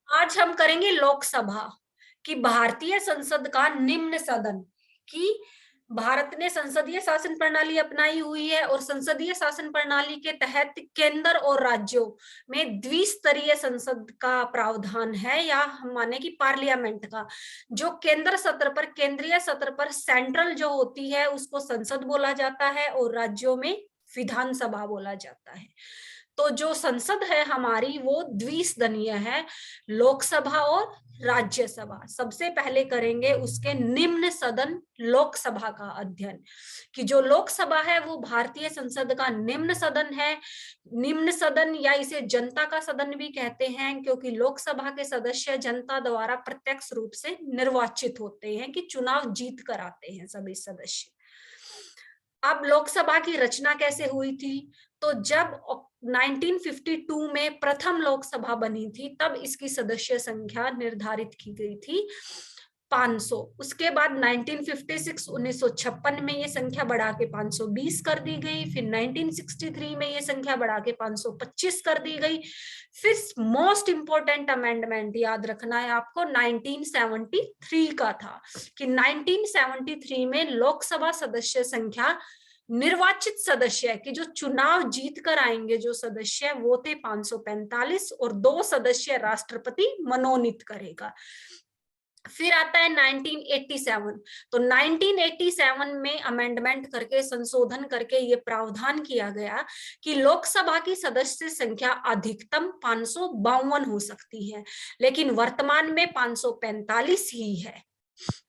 आज हम करेंगे लोकसभा कि भारतीय संसद का निम्न सदन कि भारत ने संसदीय शासन प्रणाली अपनाई हुई है और संसदीय शासन प्रणाली के तहत केंद्र और राज्यों में द्विस्तरीय संसद का प्रावधान है, या हम माने कि पार्लियामेंट का। जो केंद्र सत्र पर, केंद्रीय सत्र पर सेंट्रल जो होती है उसको संसद बोला जाता है और राज्यों में विधानसभा बोला जाता है। तो जो संसद है हमारी वो द्विसदनीय है, लोकसभा और राज्यसभा। सबसे पहले करेंगे उसके निम्न सदन लोकसभा का अध्ययन कि जो लोकसभा है वो भारतीय संसद का निम्न सदन है। निम्न सदन या इसे जनता का सदन भी कहते हैं, क्योंकि लोकसभा के सदस्य जनता द्वारा प्रत्यक्ष रूप से निर्वाचित होते हैं कि चुनाव जीत कर आते हैं सभी सदस्य। अब लोकसभा की रचना कैसे हुई थी? तो जब 1952 में प्रथम लोकसभा बनी थी तब इसकी सदस्य संख्या निर्धारित की गई थी 500। उसके बाद 1956 में ये संख्या बढ़ा के 520 कर दी गई। फिर 1963 में ये संख्या बढ़ा के 525 कर दी गई। फिर मोस्ट इंपोर्टेंट अमेंडमेंट याद रखना है आपको 1973 का था कि 1973 में लोकसभा सदस्य संख्या, निर्वाचित सदस्य कि जो चुनाव जीत कर आएंगे जो सदस्य, वो थे 545 और 2 सदस्य राष्ट्रपति मनोनीत करेगा। फिर आता है 1987। तो 1987 में अमेंडमेंट करके, संशोधन करके ये प्रावधान किया गया कि लोकसभा की सदस्य संख्या अधिकतम 552 हो सकती है, लेकिन वर्तमान में 545 ही है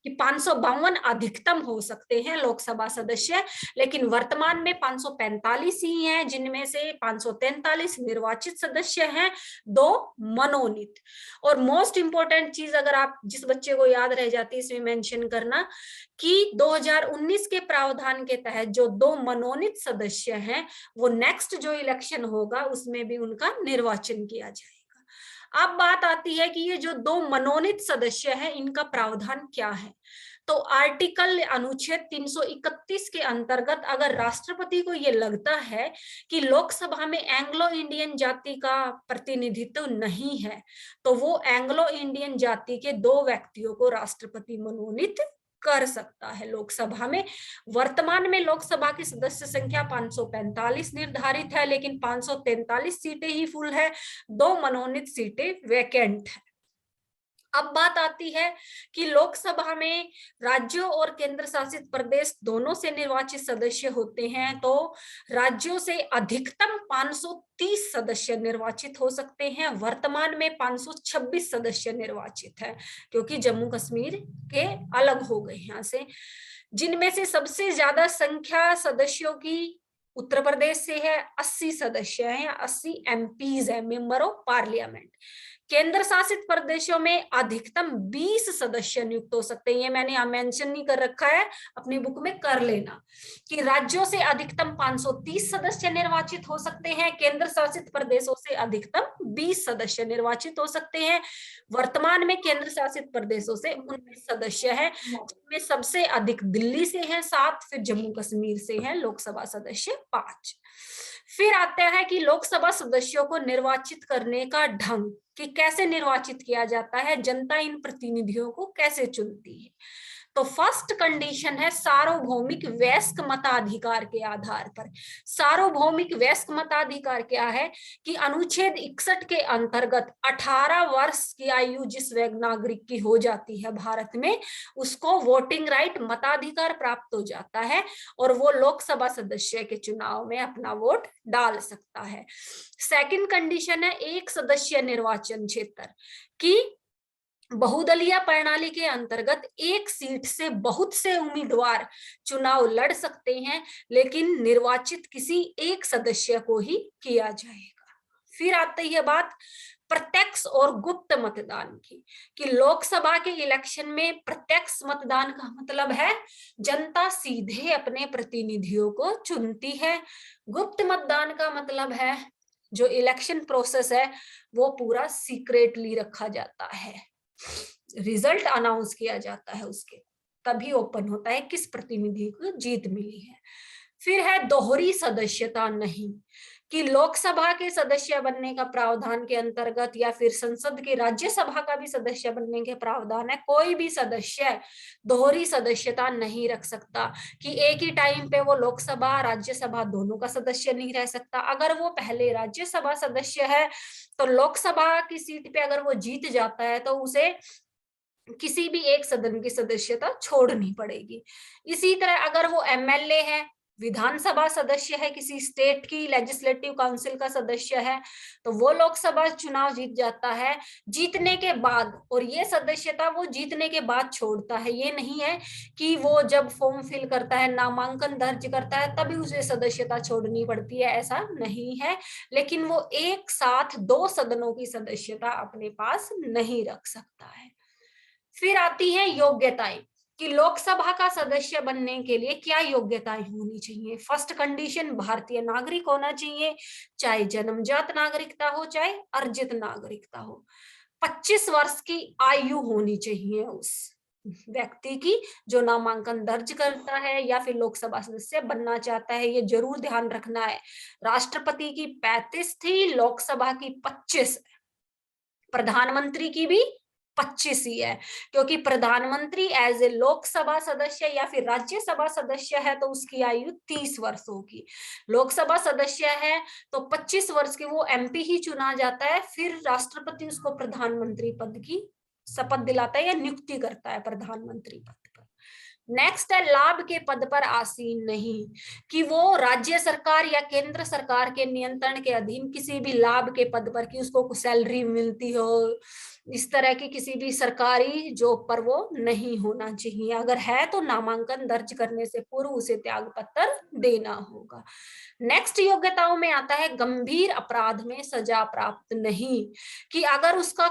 कि 552 अधिकतम हो सकते हैं लोकसभा सदस्य, लेकिन वर्तमान में 545 ही हैं, जिनमें से 543 निर्वाचित सदस्य हैं, 2 मनोनीत। और मोस्ट इंपोर्टेंट चीज अगर आप जिस बच्चे को याद रह जाती है इसमें मेंशन करना कि 2019 के प्रावधान के तहत जो 2 मनोनीत सदस्य हैं वो नेक्स्ट जो इलेक्शन होगा उसमें भी उनका निर्वाचन किया जाए। अब बात आती है कि ये जो 2 मनोनीत सदस्य हैं इनका प्रावधान क्या है। तो आर्टिकल अनुच्छेद 331 के अंतर्गत अगर राष्ट्रपति को ये लगता है कि लोकसभा में एंग्लो इंडियन जाति का प्रतिनिधित्व नहीं है तो वो एंग्लो इंडियन जाति के 2 व्यक्तियों को राष्ट्रपति मनोनीत कर सकता है लोकसभा में। वर्तमान में लोकसभा की सदस्य संख्या 545 निर्धारित है, लेकिन 543 सीटें ही फुल है, 2 मनोनीत सीटें वैकेंट है। अब बात आती है कि लोकसभा में राज्यों और केंद्र शासित प्रदेश दोनों से निर्वाचित सदस्य होते हैं। तो राज्यों से अधिकतम 530 सदस्य निर्वाचित हो सकते हैं। वर्तमान में 526 सदस्य निर्वाचित है, क्योंकि जम्मू कश्मीर के अलग हो गए यहाँ से। जिनमें से सबसे ज्यादा संख्या सदस्यों की उत्तर प्रदेश से है, 80 सदस्य हैं या 80 एमपीज है, मेंबर ऑफ पार्लियामेंट। केंद्र शासित प्रदेशों में अधिकतम 20 सदस्य नियुक्त हो सकते हैं। ये मैंने यहां मेंशन नहीं कर रखा है, अपनी बुक में कर लेना कि राज्यों से अधिकतम 530 सदस्य निर्वाचित हो सकते हैं, केंद्र शासित प्रदेशों से अधिकतम 20 सदस्य निर्वाचित हो सकते हैं। वर्तमान में केंद्र शासित प्रदेशों से 19 सदस्य हैं, जिनमें सबसे अधिक दिल्ली से हैं 7, फिर जम्मू कश्मीर से हैं लोकसभा सदस्य 5। फिर आता है कि लोकसभा सदस्यों को निर्वाचित करने का ढंग कि कैसे निर्वाचित किया जाता है, जनता इन प्रतिनिधियों को कैसे चुनती है। तो फर्स्ट कंडीशन है सार्वभौमिक वयस्क मताधिकार के आधार पर। सार्वभौमिक वयस्क मताधिकार क्या है कि अनुच्छेद 61 के अंतर्गत 18 वर्ष की आयु जिस नागरिक की हो जाती है भारत में, उसको वोटिंग राइट, मताधिकार प्राप्त हो जाता है और वो लोकसभा सदस्य के चुनाव में अपना वोट डाल सकता है। सेकंड कंडीशन है एक सदस्य निर्वाचन क्षेत्र की बहुदलीय प्रणाली के अंतर्गत एक सीट से बहुत से उम्मीदवार चुनाव लड़ सकते हैं, लेकिन निर्वाचित किसी एक सदस्य को ही किया जाएगा। फिर आती है बात प्रत्यक्ष और गुप्त मतदान की कि लोकसभा के इलेक्शन में प्रत्यक्ष मतदान का मतलब है जनता सीधे अपने प्रतिनिधियों को चुनती है। गुप्त मतदान का मतलब है जो इलेक्शन प्रोसेस है वो पूरा सीक्रेटली रखा जाता है, रिजल्ट अनाउंस किया जाता है उसके तभी ओपन होता है किस प्रतिनिधि को जीत मिली है। फिर है दोहरी सदस्यता नहीं कि लोकसभा के सदस्य बनने का प्रावधान के अंतर्गत या फिर संसद के राज्यसभा का भी सदस्य बनने के प्रावधान है, कोई भी सदस्य दोहरी सदस्यता नहीं रख सकता, कि एक ही टाइम पे वो लोकसभा राज्यसभा दोनों का सदस्य नहीं रह सकता। अगर वो पहले राज्यसभा सदस्य है तो लोकसभा की सीट पे अगर वो जीत जाता है तो उसे किसी भी एक सदन की सदस्यता छोड़नी पड़ेगी। इसी तरह अगर वो एमएलए है, विधानसभा सदस्य है, किसी स्टेट की लेजिस्लेटिव काउंसिल का सदस्य है, तो वो लोकसभा चुनाव जीत जाता है जीतने के बाद, और ये सदस्यता वो जीतने के बाद छोड़ता है। ये नहीं है कि वो जब फॉर्म फिल करता है, नामांकन दर्ज करता है, तभी उसे सदस्यता छोड़नी पड़ती है, ऐसा नहीं है। लेकिन वो एक साथ दो सदनों की सदस्यता अपने पास नहीं रख सकता है। फिर आती है योग्यताएं, कि लोकसभा का सदस्य बनने के लिए क्या योग्यताएं होनी चाहिए। फर्स्ट कंडीशन, भारतीय नागरिक होना चाहिए, चाहे जन्मजात नागरिकता हो चाहे अर्जित नागरिकता हो। 25 वर्ष की आयु होनी चाहिए उस व्यक्ति की जो नामांकन दर्ज करता है या फिर लोकसभा सदस्य बनना चाहता है। ये जरूर ध्यान रखना है। राष्ट्रपति की 35 थी, लोकसभा की 25, प्रधानमंत्री की भी 25 ही है, क्योंकि प्रधानमंत्री एज ए लोकसभा सदस्य या फिर राज्यसभा सदस्य है तो उसकी आयु 30 वर्ष होगी। लोकसभा सदस्य है तो 25 वर्ष के वो एमपी ही चुना जाता है, फिर राष्ट्रपति उसको प्रधानमंत्री पद की शपथ दिलाता है या नियुक्ति करता है प्रधानमंत्री पद पर। नेक्स्ट है लाभ के पद पर आसीन नहीं, कि वो राज्य सरकार या केंद्र सरकार के नियंत्रण के अधीन किसी भी लाभ के पद पर, कि उसको सैलरी मिलती हो, इस तरह की किसी भी सरकारी जॉब पर वो नहीं होना चाहिए। अगर है तो नामांकन दर्ज करने से पूर्व उसे त्याग पत्र देना होगा। नेक्स्ट योग्यताओं में आता है गंभीर अपराध में सजा प्राप्त नहीं, कि अगर उसका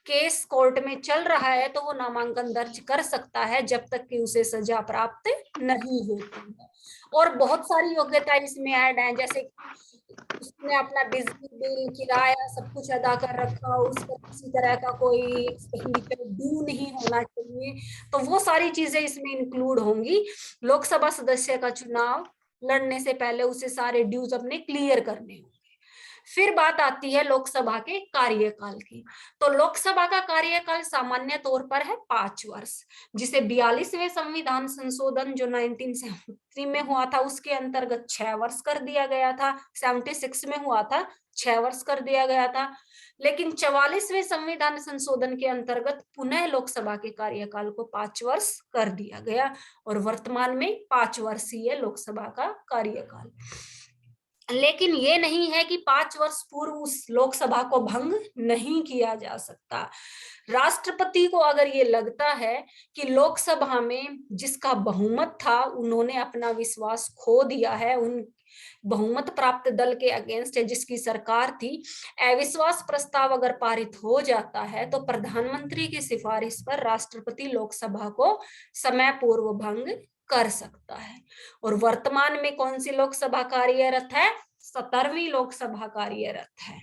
केस कोर्ट में चल रहा है तो वो नामांकन दर्ज कर सकता है जब तक कि उसे सजा प्राप्त नहीं होती है। और बहुत सारी योग्यताएं इसमें ऐड है, जैसे उसने अपना बिजली बिल, किराया सब कुछ अदा कर रखा, उस पर किसी तरह का कोई एक्सपेंडिचर ड्यू नहीं होना चाहिए, तो वो सारी चीजें इसमें इंक्लूड होंगी। लोकसभा सदस्य का चुनाव लड़ने से पहले उसे सारे ड्यूज अपने क्लियर करने होंगे। फिर बात आती है लोकसभा के कार्यकाल की। तो लोकसभा का कार्यकाल सामान्य तौर पर है 5 वर्ष, जिसे 42वें संविधान संशोधन जो 1973 में हुआ था उसके अंतर्गत 6 वर्ष कर दिया गया था। 76 में हुआ था, 6 वर्ष कर दिया गया था। लेकिन 44वें संविधान संशोधन के अंतर्गत पुनः लोकसभा के कार्यकाल को 5 वर्ष कर दिया गया, और वर्तमान में 5 वर्ष ही है लोकसभा का कार्यकाल। लेकिन ये नहीं है कि 5 वर्ष पूर्व उस लोकसभा को भंग नहीं किया जा सकता। राष्ट्रपति को अगर ये लगता है कि लोकसभा में जिसका बहुमत था उन्होंने अपना विश्वास खो दिया है, उन बहुमत प्राप्त दल के अगेंस्ट है जिसकी सरकार थी, अविश्वास प्रस्ताव अगर पारित हो जाता है तो प्रधानमंत्री की सिफारिश पर राष्ट्रपति लोकसभा को समय पूर्व भंग कर सकता है। और वर्तमान में कौन सी लोकसभा कार्यरत है? 17वीं लोकसभा कार्यरत है।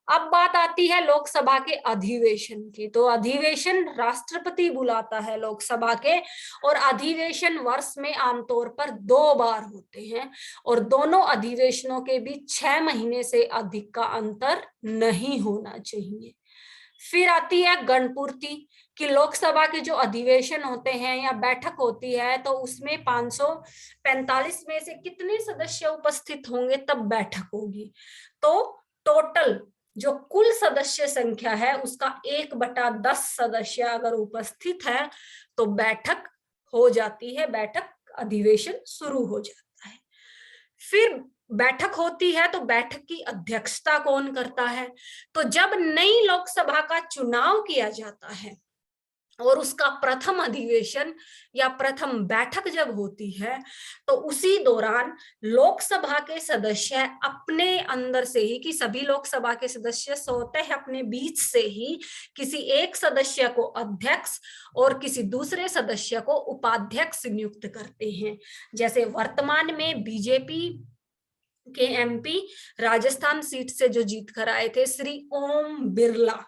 अब बात आती है लोकसभा के अधिवेशन की। तो अधिवेशन राष्ट्रपति बुलाता है लोकसभा के, और अधिवेशन वर्ष में आमतौर पर 2 बार होते हैं, और दोनों अधिवेशनों के बीच 6 महीने से अधिक का अंतर नहीं होना चाहिए। फिर आती है गणपूर्ति, कि लोकसभा के जो अधिवेशन होते हैं या बैठक होती है तो उसमें 545 में से कितने सदस्य उपस्थित होंगे तब बैठक होगी। तो टोटल जो कुल सदस्य संख्या है उसका 1/10 सदस्य अगर उपस्थित है तो बैठक हो जाती है, बैठक अधिवेशन शुरू हो जाता है। फिर बैठक होती है तो बैठक की अध्यक्षता कौन करता है? तो जब नई लोकसभा का चुनाव किया जाता है और उसका प्रथम अधिवेशन या प्रथम बैठक जब होती है तो उसी दौरान लोकसभा के सदस्य अपने अंदर से ही, कि सभी लोकसभा के सदस्य सोते हैं अपने बीच से ही, किसी एक सदस्य को अध्यक्ष और किसी दूसरे सदस्य को उपाध्यक्ष नियुक्त करते हैं। जैसे वर्तमान में बीजेपी के एमपी राजस्थान सीट से जो जीत कर आए थे श्री ओम बिरला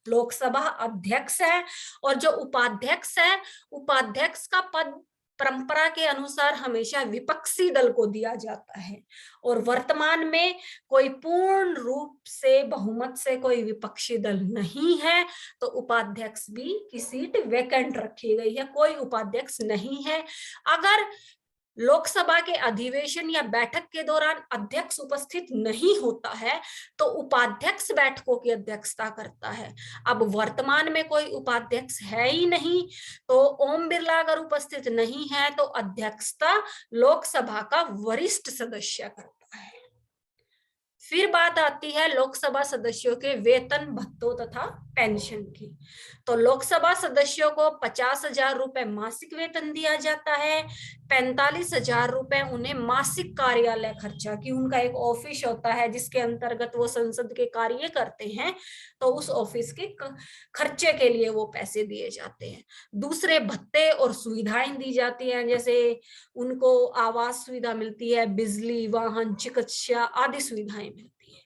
लोकसभा अध्यक्ष है, और जो उपाध्यक्ष है, उपाध्यक्ष का पद परंपरा के अनुसार हमेशा विपक्षी दल को दिया जाता है, और वर्तमान में कोई पूर्ण रूप से बहुमत से कोई विपक्षी दल नहीं है, तो उपाध्यक्ष भी की सीट वैकेंट रखी गई है, कोई उपाध्यक्ष नहीं है। अगर लोकसभा के अधिवेशन या बैठक के दौरान अध्यक्ष उपस्थित नहीं होता है तो उपाध्यक्ष बैठकों की अध्यक्षता करता है। अब वर्तमान में कोई उपाध्यक्ष है ही नहीं, तो ओम बिरला अगर उपस्थित नहीं है तो अध्यक्षता लोकसभा का वरिष्ठ सदस्य करता है। फिर बात आती है लोकसभा सदस्यों के वेतन भत्तों तथा पेंशन की। तो लोकसभा सदस्यों को 50,000 रुपए मासिक वेतन दिया जाता है, 45,000 रुपए उन्हें मासिक कार्यालय खर्चा की, उनका एक ऑफिस होता है जिसके अंतर्गत वो संसद के कार्य करते हैं, तो उस ऑफिस के खर्चे के लिए वो पैसे दिए जाते हैं। दूसरे भत्ते और सुविधाएं दी जाती हैं, जैसे उनको आवास सुविधा मिलती है, बिजली, वाहन, चिकित्सा आदि सुविधाएं मिलती है।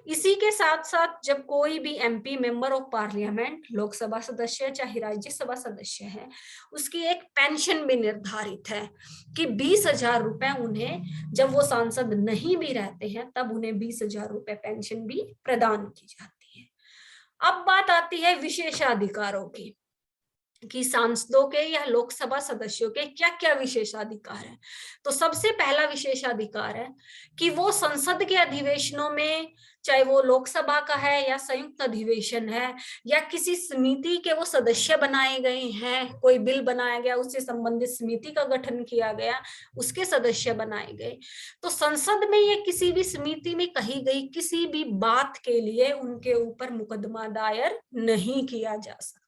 इसी के साथ साथ जब कोई भी MP, member of parliament, Lok Sabha सदस्य चाहे राज्यसभा सदस्य है, उसकी एक पेंशन भी निर्धारित है कि 20,000 रुपए उन्हें, जब वो सांसद नहीं भी रहते हैं तब उन्हें 20,000 रुपए पेंशन भी प्रदान की जाती है। अब बात आती है विशेषाधिकारों की कि सांसदों के या लोकसभा सदस्यों के क्या क्या विशेषाधिकार है। तो सबसे पहला विशेषाधिकार है कि वो संसद के अधिवेशनों में, चाहे वो लोकसभा का है या संयुक्त अधिवेशन है या किसी समिति के वो सदस्य बनाए गए हैं, कोई बिल बनाया गया, उससे संबंधित समिति का गठन किया गया, उसके सदस्य बनाए गए, तो संसद में या किसी भी समिति में कही गई किसी भी बात के लिए उनके ऊपर मुकदमा दायर नहीं किया जा सकता।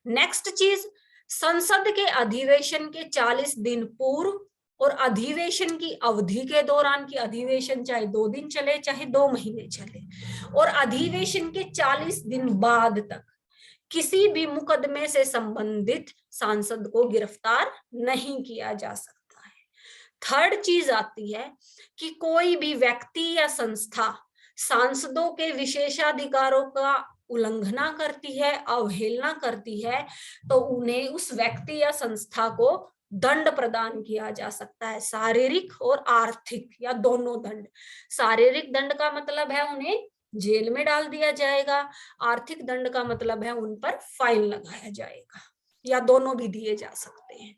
नेक्स्ट चीज, संसद के अधिवेशन के 40 दिन पूर्व और अधिवेशन की अवधि के दौरान, की अधिवेशन चाहे 2 दिन चले चाहे 2 महीने चले, और अधिवेशन के 40 दिन बाद तक किसी भी मुकदमे से संबंधित सांसद को गिरफ्तार नहीं किया जा सकता है। थर्ड चीज आती है कि कोई भी व्यक्ति या संस्था सांसदों के विशेषाधिकारों का उल्लंघना करती है, अवहेलना करती है, तो उन्हें, उस व्यक्ति या संस्था को दंड प्रदान किया जा सकता है, शारीरिक और आर्थिक या दोनों दंड। शारीरिक दंड का मतलब है उन्हें जेल में डाल दिया जाएगा, आर्थिक दंड का मतलब है उन पर फाइन लगाया जाएगा, या दोनों भी दिए जा सकते हैं।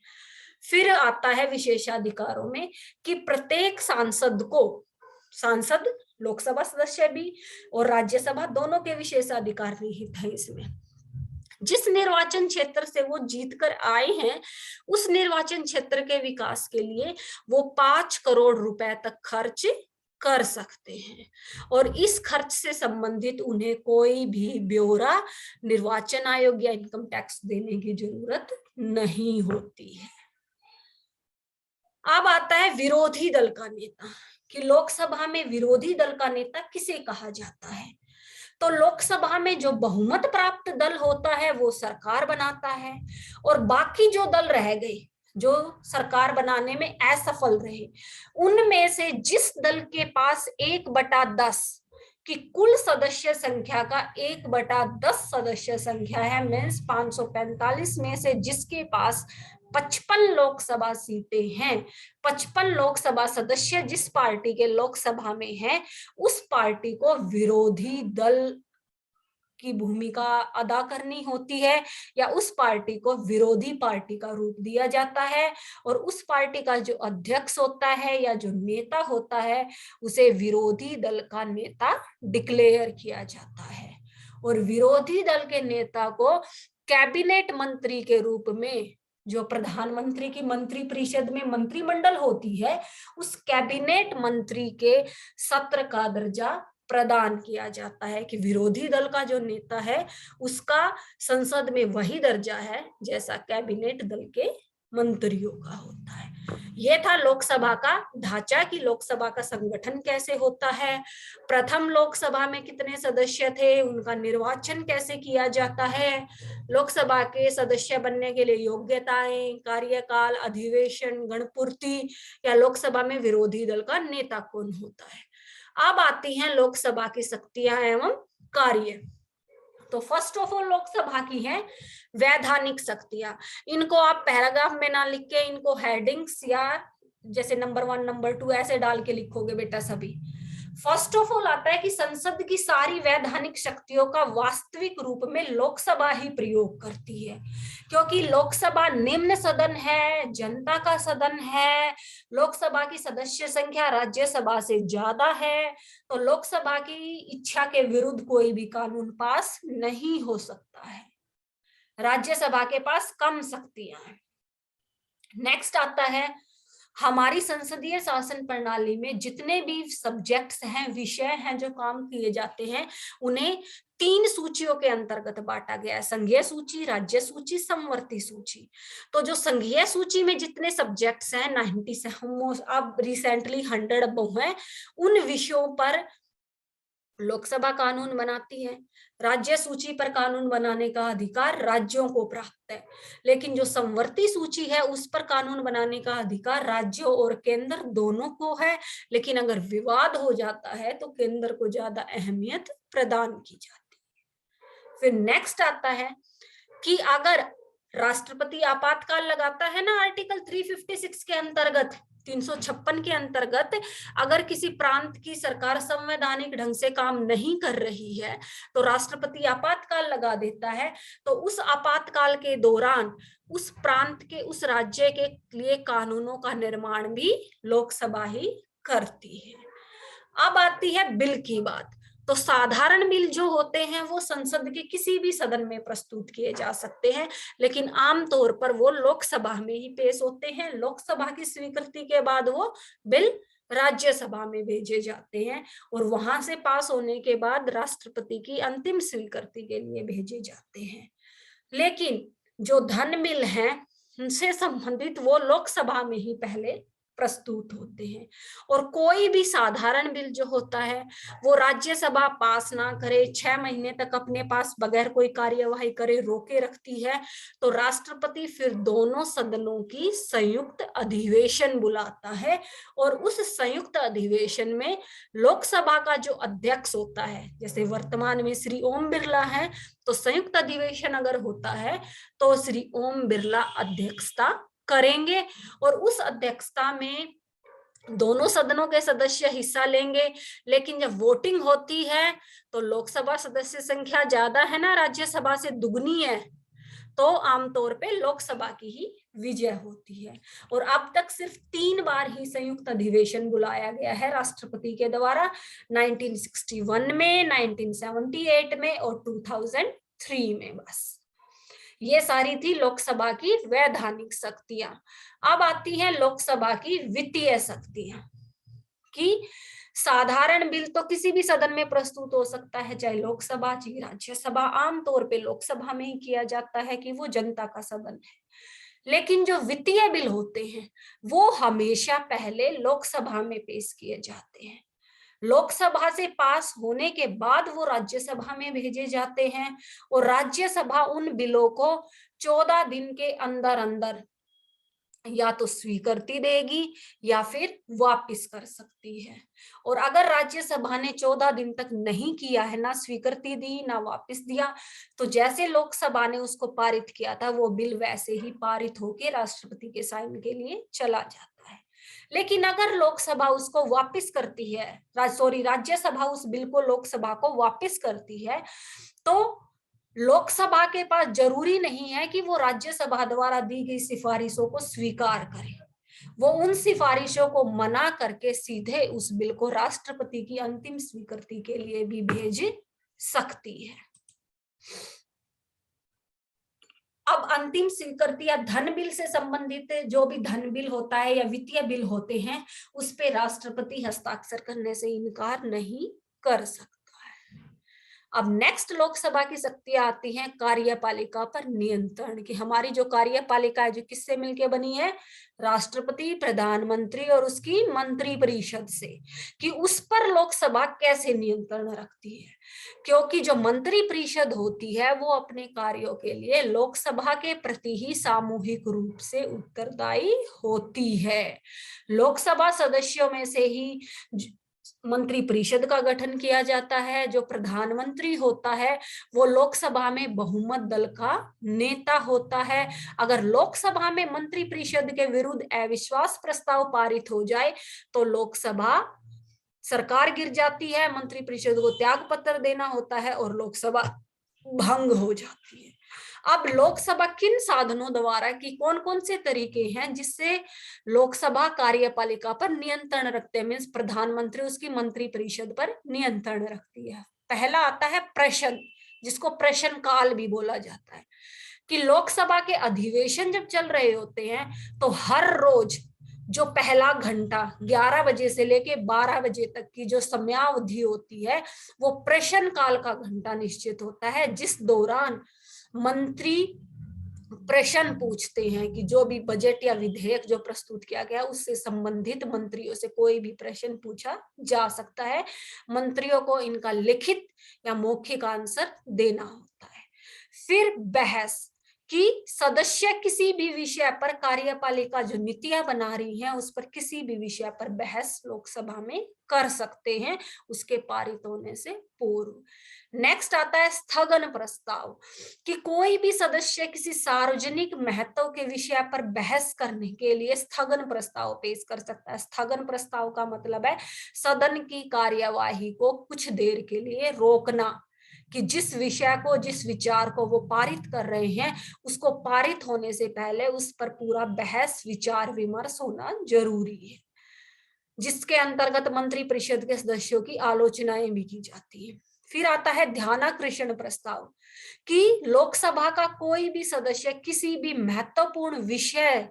फिर आता है विशेषाधिकारों में कि प्रत्येक सांसद को, सांसद लोकसभा सदस्य भी और राज्यसभा दोनों के विशेषाधिकार निहित है इसमें। जिस निर्वाचन क्षेत्र से वो जीतकर आए हैं उस निर्वाचन क्षेत्र के विकास के लिए वो 5 करोड़ रुपए तक खर्च कर सकते हैं, और इस खर्च से संबंधित उन्हें कोई भी ब्यौरा निर्वाचन आयोग या इनकम टैक्स देने की जरूरत नहीं होती है। अब आता है विरोधी दल का नेता, कि लोकसभा में विरोधी दल का नेता किसे कहा जाता है। तो लोकसभा में जो बहुमत प्राप्त दल होता है वो सरकार बनाता है, और बाकी जो दल रह गए जो सरकार बनाने में असफल रहे, उनमें से जिस दल के पास 1/10 की कुल सदस्य संख्या का 1/10 सदस्य संख्या है, मीन्स 545 में से जिसके पास 55 लोकसभा सीटें हैं, 55 लोकसभा सदस्य जिस पार्टी के लोकसभा में हैं, उस पार्टी को विरोधी दल की भूमिका अदा करनी होती है, या उस पार्टी को विरोधी पार्टी का रूप दिया जाता है, और उस पार्टी का जो अध्यक्ष होता है या जो नेता होता है उसे विरोधी दल का नेता डिक्लेयर किया जाता है। और विरोधी दल के नेता को कैबिनेट मंत्री के रूप में, जो प्रधानमंत्री की मंत्रिपरिषद में मंत्रिमंडल होती है, उस कैबिनेट मंत्री के सत्र का दर्जा प्रदान किया जाता है, कि विरोधी दल का जो नेता है उसका संसद में वही दर्जा है जैसा कैबिनेट दल के मंत्रियों का होता है। यह था लोकसभा का ढांचा, कि लोकसभा का संगठन कैसे होता है, प्रथम लोकसभा में कितने सदस्य थे, उनका निर्वाचन कैसे किया जाता है, लोकसभा के सदस्य बनने के लिए योग्यताएं, कार्यकाल, अधिवेशन, गणपूर्ति, या लोकसभा में विरोधी दल का नेता कौन होता है। अब आती हैं लोकसभा की शक्तियां एवं कार्य। तो फर्स्ट ऑफ ऑल लोकसभा की है वैधानिक शक्तियां। इनको आप पैराग्राफ में ना लिख के इनको हेडिंग्स या जैसे नंबर 1 नंबर 2 ऐसे डाल के लिखोगे बेटा सभी। फर्स्ट ऑफ ऑल आता है कि संसद की सारी वैधानिक शक्तियों का वास्तविक रूप में लोकसभा ही प्रयोग करती है, क्योंकि लोकसभा निम्न सदन है, जनता का सदन है, लोकसभा की सदस्य संख्या राज्यसभा से ज्यादा है, तो लोकसभा की इच्छा के विरुद्ध कोई भी कानून पास नहीं हो सकता है। राज्यसभा के पास कम शक्तियां हैं। नेक्स्ट आता है हमारी संसदीय शासन प्रणाली में जितने भी सब्जेक्ट्स हैं, विषय हैं जो काम किए जाते हैं, उन्हें 3 सूचियों के अंतर्गत बांटा गया है, संघीय सूची, राज्य सूची, समवर्ती सूची। तो जो संघीय सूची में जितने सब्जेक्ट्स हैं 97 अब रिसेंटली 100 अब हैं, उन विषयों पर लोकसभा कानून बनाती है। राज्य सूची पर कानून बनाने का अधिकार राज्यों को प्राप्त है, लेकिन जो समवर्ती सूची है उस पर कानून बनाने का अधिकार राज्यों और केंद्र दोनों को है, लेकिन अगर विवाद हो जाता है तो केंद्र को ज्यादा अहमियत प्रदान की जाती है। फिर नेक्स्ट आता है कि अगर राष्ट्रपति आपातकाल लगाता है ना आर्टिकल 356 के अंतर्गत, 356 के अंतर्गत, अगर किसी प्रांत की सरकार संवैधानिक ढंग से काम नहीं कर रही है तो राष्ट्रपति आपातकाल लगा देता है, तो उस आपातकाल के दौरान उस प्रांत के, उस राज्य के लिए कानूनों का निर्माण भी लोकसभा ही करती है। अब आती है बिल की बात। तो साधारण बिल जो होते हैं वो संसद के किसी भी सदन में प्रस्तुत किए जा सकते हैं, लेकिन आमतौर पर वो लोकसभा में ही पेश होते हैं। लोकसभा की स्वीकृति के बाद वो बिल राज्यसभा में भेजे जाते हैं और वहां से पास होने के बाद राष्ट्रपति की अंतिम स्वीकृति के लिए भेजे जाते हैं। लेकिन जो धन बिल है उनसे संबंधित वो लोकसभा में ही पहले प्रस्तुत होते हैं, और कोई भी साधारण बिल जो होता है वो राज्यसभा पास ना करे, 6 महीने तक अपने पास बगैर कोई कार्यवाही करे रोके रखती है, तो राष्ट्रपति फिर दोनों सदनों की संयुक्त अधिवेशन बुलाता है, और उस संयुक्त अधिवेशन में लोकसभा का जो अध्यक्ष होता है, जैसे वर्तमान में श्री ओम बिरला है, तो संयुक्त अधिवेशन अगर होता है तो श्री ओम बिरला अध्यक्षता करेंगे, और उस अध्यक्षता में दोनों सदनों के सदस्य हिस्सा लेंगे। लेकिन जब वोटिंग होती है तो लोकसभा सदस्य संख्या ज्यादा है ना, राज्यसभा से दुगनी है, तो आमतौर पे लोकसभा की ही विजय होती है। और अब तक सिर्फ 3 बार ही संयुक्त अधिवेशन बुलाया गया है राष्ट्रपति के द्वारा, 1961 में, 1978 में और 2003 में। बस ये सारी थी लोकसभा की वैधानिक शक्तियां। अब आती है लोकसभा की वित्तीय शक्तियां, कि साधारण बिल तो किसी भी सदन में प्रस्तुत हो सकता है, चाहे लोकसभा चाहे राज्यसभा, आमतौर पे लोकसभा में ही किया जाता है कि वो जनता का सदन है। लेकिन जो वित्तीय बिल होते हैं वो हमेशा पहले लोकसभा में पेश किए जाते हैं, लोकसभा से पास होने के बाद वो राज्यसभा में भेजे जाते हैं, और राज्यसभा उन बिलों को 14 दिन के अंदर अंदर या तो स्वीकृति देगी या फिर वापस कर सकती है। और अगर राज्यसभा ने 14 दिन तक नहीं किया है, ना स्वीकृति दी ना वापस दिया, तो जैसे लोकसभा ने उसको पारित किया था वो बिल वैसे ही पारित होकर राष्ट्रपति के साइन के लिए चला जाता है। लेकिन अगर लोकसभा उसको वापस करती है, राज्यसभा उस बिल को लोकसभा को वापस करती है, तो लोकसभा के पास जरूरी नहीं है कि वो राज्यसभा द्वारा दी गई सिफारिशों को स्वीकार करे, वो उन सिफारिशों को मना करके सीधे उस बिल को राष्ट्रपति की अंतिम स्वीकृति के लिए भी भेज सकती है। अब अंतिम स्वीकृति या धन बिल से संबंधित जो भी धन बिल होता है या वित्तीय बिल होते हैं, उस पे राष्ट्रपति हस्ताक्षर करने से इनकार नहीं कर सकता। अब नेक्स्ट लोकसभा की शक्तियां आती हैं कार्यपालिका पर नियंत्रण की। हमारी जो कार्यपालिका है जो किससे मिलकर बनी है, राष्ट्रपति, प्रधानमंत्री और उसकी मंत्री परिषद से, कि उस पर लोकसभा कैसे नियंत्रण रखती है। क्योंकि जो मंत्री परिषद होती है वो अपने कार्यों के लिए लोकसभा के प्रति ही सामूहिक रूप से उत्तरदायी होती है। लोकसभा सदस्यों में से ही मंत्री परिषद का गठन किया जाता है। जो प्रधानमंत्री होता है वो लोकसभा में बहुमत दल का नेता होता है। अगर लोकसभा में मंत्री परिषद के विरुद्ध अविश्वास प्रस्ताव पारित हो जाए तो लोकसभा सरकार गिर जाती है, मंत्री परिषद को त्याग पत्र देना होता है और लोकसभा भंग हो जाती है। अब लोकसभा किन साधनों द्वारा की कौन कौन से तरीके हैं जिससे लोकसभा कार्यपालिका पर नियंत्रण रखते हैं, मीन्स प्रधानमंत्री उसकी मंत्री परिषद पर नियंत्रण रखती है। पहला आता है प्रश्न, जिसको प्रश्न काल भी बोला जाता है, कि लोकसभा के अधिवेशन जब चल रहे होते हैं तो हर रोज जो पहला घंटा 11 बजे से लेके 12 बजे तक की जो समयावधि होती है वो प्रश्न काल का घंटा निश्चित होता है, जिस दौरान मंत्री प्रश्न पूछते हैं कि जो भी बजट या विधेयक जो प्रस्तुत किया गया उससे संबंधित मंत्रियों से कोई भी प्रश्न पूछा जा सकता है। मंत्रियों को इनका लिखित या मौखिक आंसर देना होता है। फिर बहस, कि सदस्य किसी भी विषय पर कार्यपालिका जो नीतियां बना रही हैं उस पर किसी भी विषय पर बहस लोकसभा में कर सकते हैं उसके पारित होने से पूर्व। नेक्स्ट आता है स्थगन प्रस्ताव, कि कोई भी सदस्य किसी सार्वजनिक महत्व के विषय पर बहस करने के लिए स्थगन प्रस्ताव पेश कर सकता है। स्थगन प्रस्ताव का मतलब है सदन की कार्यवाही को कुछ देर के लिए रोकना, कि जिस विषय को जिस विचार को वो पारित कर रहे हैं उसको पारित होने से पहले उस पर पूरा बहस विचार विमर्श होना जरूरी है, जिसके अंतर्गत मंत्री परिषद के सदस्यों की आलोचनाएं भी की जाती है। फिर आता है ध्यानाकर्षण प्रस्ताव, कि लोकसभा का कोई भी सदस्य किसी भी महत्वपूर्ण विषय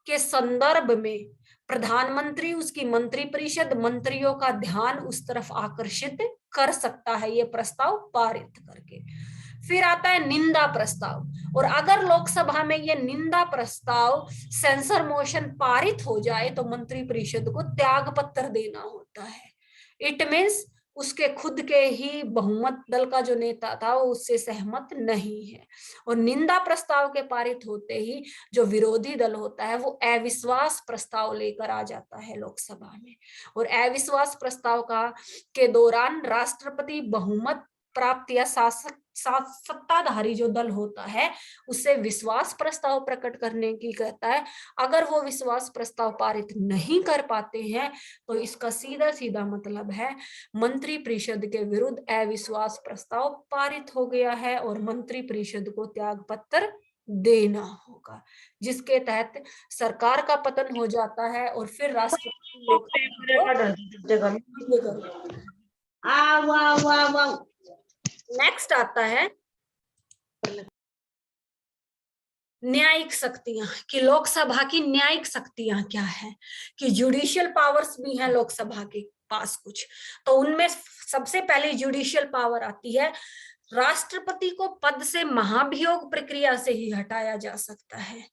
के संदर्भ में प्रधानमंत्री उसकी मंत्री परिषद मंत्रियों का ध्यान उस तरफ आकर्षित कर सकता है ये प्रस्ताव पारित करके। फिर आता है निंदा प्रस्ताव, और अगर लोकसभा में ये निंदा प्रस्ताव सेंसर मोशन पारित हो जाए तो मंत्री परिषद को त्याग पत्र देना होता है। इट मीन्स उसके खुद के ही बहुमत दल का जो नेता था वो उससे सहमत नहीं है, और निंदा प्रस्ताव के पारित होते ही जो विरोधी दल होता है वो अविश्वास प्रस्ताव लेकर आ जाता है लोकसभा में, और अविश्वास प्रस्ताव का के दौरान राष्ट्रपति बहुमत प्राप्त या शासक सत्ताधारी जो दल होता है उससे विश्वास प्रस्ताव प्रकट करने की कहता है। अगर वो विश्वास प्रस्ताव पारित नहीं कर पाते हैं तो इसका सीधा सीधा मतलब है मंत्री परिषद के विरुद्ध अविश्वास प्रस्ताव पारित हो गया है और मंत्री परिषद को त्याग पत्र देना होगा, जिसके तहत सरकार का पतन हो जाता है और फिर नेक्स्ट आता है न्यायिक शक्तियां, कि लोकसभा की न्यायिक शक्तियां क्या है, कि जुडिशियल पावर्स भी हैं लोकसभा के पास कुछ, तो उनमें सबसे पहले जुडिशियल पावर आती है। राष्ट्रपति को पद से महाभियोग प्रक्रिया से ही हटाया जा सकता है,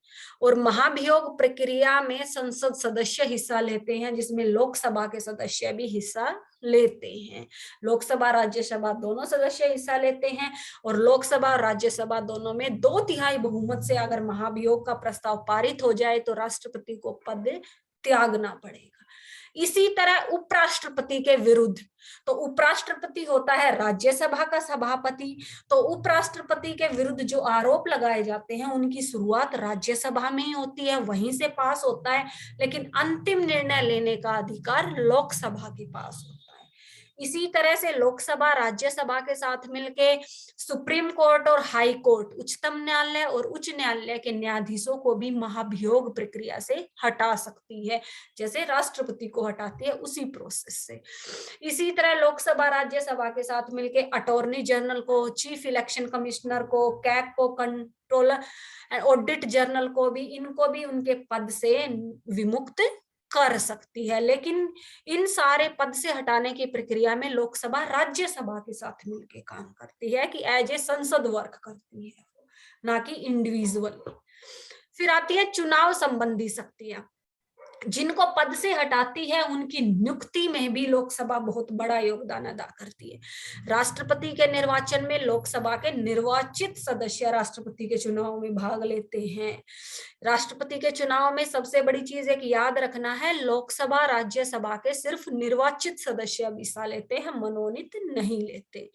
और महाभियोग प्रक्रिया में संसद सदस्य हिस्सा लेते हैं जिसमें लोकसभा के सदस्य भी हिस्सा लेते हैं। लोकसभा राज्यसभा दोनों सदस्य हिस्सा लेते हैं, और लोकसभा और राज्यसभा दोनों में 2/3 बहुमत से अगर महाभियोग का प्रस्ताव पारित हो जाए तो राष्ट्रपति को पद त्यागना पड़ेगा। इसी तरह उपराष्ट्रपति के विरुद्ध, तो उपराष्ट्रपति होता है राज्यसभा का सभापति, तो उपराष्ट्रपति के विरुद्ध जो आरोप लगाए जाते हैं उनकी शुरुआत राज्यसभा में ही होती है, वहीं से पास होता है, लेकिन अंतिम निर्णय लेने का अधिकार लोकसभा के पास होता है। इसी तरह से लोकसभा राज्यसभा के साथ मिलके सुप्रीम कोर्ट और हाई कोर्ट, उच्चतम न्यायालय और उच्च न्यायालय के न्यायाधीशों को भी महाभियोग प्रक्रिया से हटा सकती है, जैसे राष्ट्रपति को हटाती है उसी प्रोसेस से। इसी तरह लोकसभा राज्यसभा के साथ मिलके अटॉर्नी जनरल को, चीफ इलेक्शन कमिश्नर को, कैग को, कंट्रोलर ऑडिट जनरल को भी, इनको भी उनके पद से विमुक्त कर सकती है। लेकिन इन सारे पद से हटाने की प्रक्रिया में लोकसभा राज्यसभा के साथ मिलकर काम करती है, कि एज ए संसद वर्क करती है, ना कि इंडिविजुअल। फिर आती है चुनाव संबंधी शक्तियां, जिनको पद से हटाती है उनकी नियुक्ति में भी लोकसभा बहुत बड़ा योगदान अदा करती है। राष्ट्रपति के निर्वाचन में लोकसभा के निर्वाचित सदस्य राष्ट्रपति के चुनाव में भाग लेते हैं। राष्ट्रपति के चुनाव में सबसे बड़ी चीज एक याद रखना है, लोकसभा राज्यसभा के सिर्फ निर्वाचित सदस्य हिस्सा लेते हैं, मनोनीत नहीं लेते।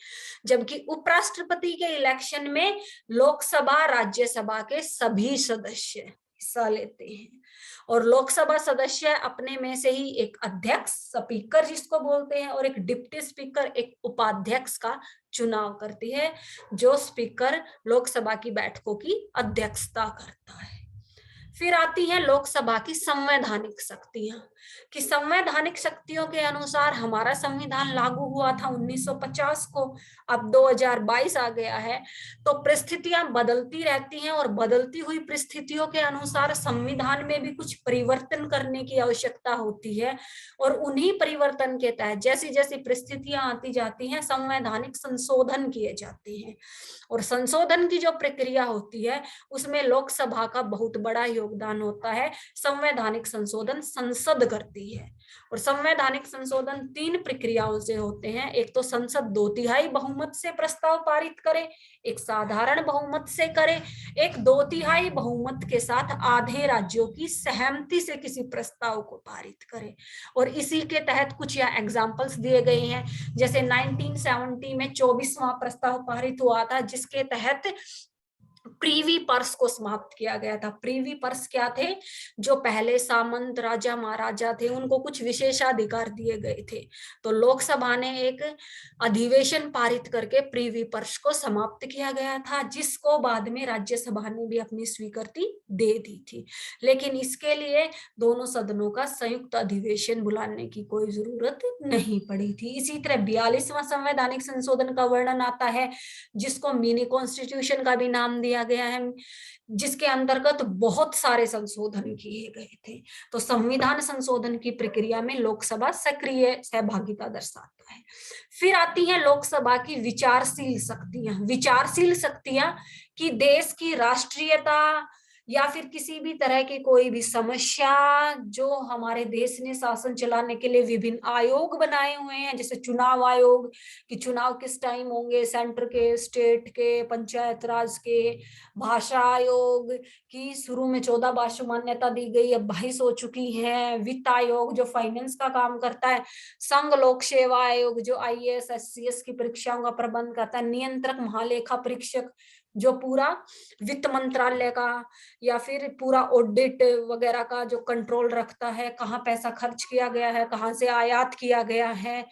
जबकि उपराष्ट्रपति के इलेक्शन में लोकसभा राज्यसभा के सभी सदस्य हिस्सा लेते हैं। और लोकसभा सदस्य अपने में से ही एक अध्यक्ष, स्पीकर जिसको बोलते हैं, और एक डिप्टी स्पीकर, एक उपाध्यक्ष का चुनाव करती है, जो स्पीकर लोकसभा की बैठकों की अध्यक्षता करता है। फिर आती है लोकसभा की संवैधानिक शक्तियां, कि संवैधानिक शक्तियों के अनुसार हमारा संविधान लागू हुआ था 1950 को, अब 2022 आ गया है, तो परिस्थितियां बदलती रहती हैं और बदलती हुई परिस्थितियों के अनुसार संविधान में भी कुछ परिवर्तन करने की आवश्यकता होती है। और उन्हीं परिवर्तन के तहत जैसी जैसी परिस्थितियां आती जाती हैं, संवैधानिक संशोधन किए जाते हैं। और संशोधन की जो प्रक्रिया होती है उसमें लोकसभा का बहुत बड़ा योगदान होता है। संवैधानिक संशोधन संसद करती है, और संवैधानिक संशोधन 3 प्रक्रियाओं से होते हैं। एक तो संसद 2/3 बहुमत से प्रस्ताव पारित करे, एक साधारण बहुमत से करे, एक 2/3 बहुमत के साथ आधे राज्यों की सहमति से किसी प्रस्ताव को पारित करे। और इसी के तहत कुछ यहाँ एग्जाम्पल्स दिए गए हैं, जैसे 1970 में 24वां प्रस्ताव पारित हुआ था, जिसके तहत प्रीवी पर्स को समाप्त किया गया था। प्रीवी पर्स क्या थे? जो पहले सामंत राजा महाराजा थे उनको कुछ विशेषाधिकार दिए गए थे। तो लोकसभा ने एक अधिवेशन पारित करके प्रीवी पर्स को समाप्त किया गया था, जिसको बाद में राज्यसभा ने भी अपनी स्वीकृति दे दी थी। लेकिन इसके लिए दोनों सदनों का संयुक्त अधिवेशन बुलाने की कोई जरूरत नहीं पड़ी थी। इसी तरह 42वां संवैधानिक संशोधन का वर्णन आता है, जिसको मिनी कॉन्स्टिट्यूशन का भी नाम दिया गया है, जिसके अंतर्गत बहुत सारे संशोधन किए गए थे। तो संविधान संशोधन की प्रक्रिया में लोकसभा सक्रिय सहभागिता दर्शाता है। फिर आती है लोकसभा की विचारशील शक्तियां। विचारशील शक्तियां कि देश की राष्ट्रीयता या फिर किसी भी तरह की कोई भी समस्या, जो हमारे देश ने शासन चलाने के लिए विभिन्न आयोग बनाए हुए हैं, जैसे चुनाव आयोग, कि चुनाव किस टाइम होंगे, सेंटर के, स्टेट के, पंचायत राज के, भाषा आयोग की शुरू में 14 भाषा मान्यता दी गई, अब 22 हो चुकी है, वित्त आयोग जो फाइनेंस का काम करता है, संघ लोक सेवा आयोग जो IAS SCS की परीक्षाओं का प्रबंध करता है, नियंत्रक महालेखा परीक्षक जो पूरा वित्त मंत्रालय का या फिर पूरा ऑडिट वगैरह का जो कंट्रोल रखता है, कहाँ पैसा खर्च किया गया है, कहाँ से आयात किया गया है।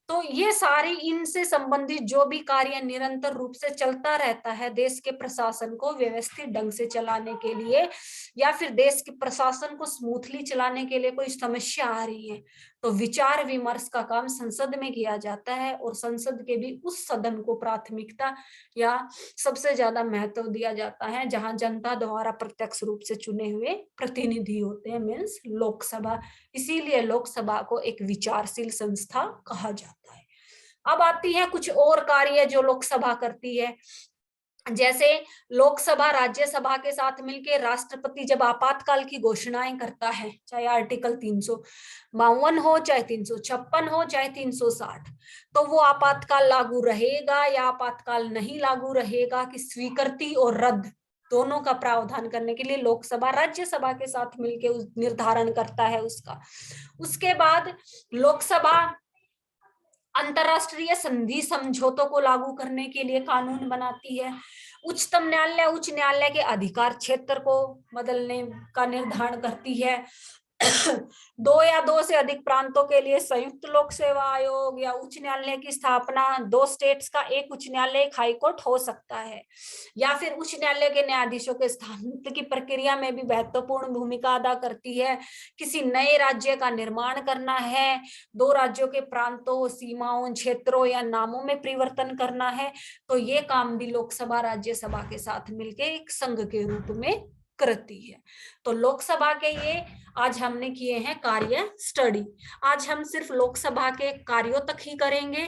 तो ये सारी इनसे संबंधित जो भी कार्य निरंतर रूप से चलता रहता है देश के प्रशासन को व्यवस्थित ढंग से चलाने के लिए, या फिर देश के प्रशासन को स्मूथली चलाने के लिए कोई समस्या आ रही है, तो विचार विमर्श का काम संसद में किया जाता है। और संसद के भी उस सदन को प्राथमिकता या सबसे ज्यादा महत्व दिया जाता है जहां जनता द्वारा प्रत्यक्ष रूप से चुने हुए प्रतिनिधि होते हैं, मीन्स लोकसभा। इसीलिए लोकसभा को एक विचारशील संस्था कहा जाता है। अब आती है कुछ और कार्य जो लोकसभा करती है, जैसे लोकसभा राज्यसभा के साथ मिलकर राष्ट्रपति जब आपातकाल की घोषणाएं करता है, चाहे आर्टिकल 352 हो, चाहे 356 हो, चाहे 360, तो वो आपातकाल लागू रहेगा या आपातकाल नहीं लागू रहेगा कि स्वीकृति और रद्द दोनों का प्रावधान करने के लिए लोकसभा राज्यसभा के साथ मिलकर निर्धारण करता है उसका। उसके बाद लोकसभा अंतरराष्ट्रीय संधि समझौतों को लागू करने के लिए कानून बनाती है। उच्च न्यायालय के अधिकार क्षेत्र को बदलने का निर्धारण करती है। 2 या 2 से अधिक प्रांतों के लिए संयुक्त लोक सेवा आयोग या उच्च न्यायालय की स्थापना, 2 स्टेट्स का एक उच्च न्यायालय, एक हाई कोर्ट हो सकता है। या फिर उच्च न्यायालय के न्यायाधीशों के स्थानांतरण की प्रक्रिया में भी महत्वपूर्ण भूमिका अदा करती है। किसी नए राज्य का निर्माण करना है, 2 राज्यों के प्रांतों, सीमाओं, क्षेत्रों या नामों में परिवर्तन करना है, तो ये काम भी लोकसभा राज्यसभा के साथ मिलकर एक संघ के रूप में करती है। तो लोकसभा के ये आज हमने किए हैं कार्य स्टडी। आज हम सिर्फ लोकसभा के कार्यों तक ही करेंगे।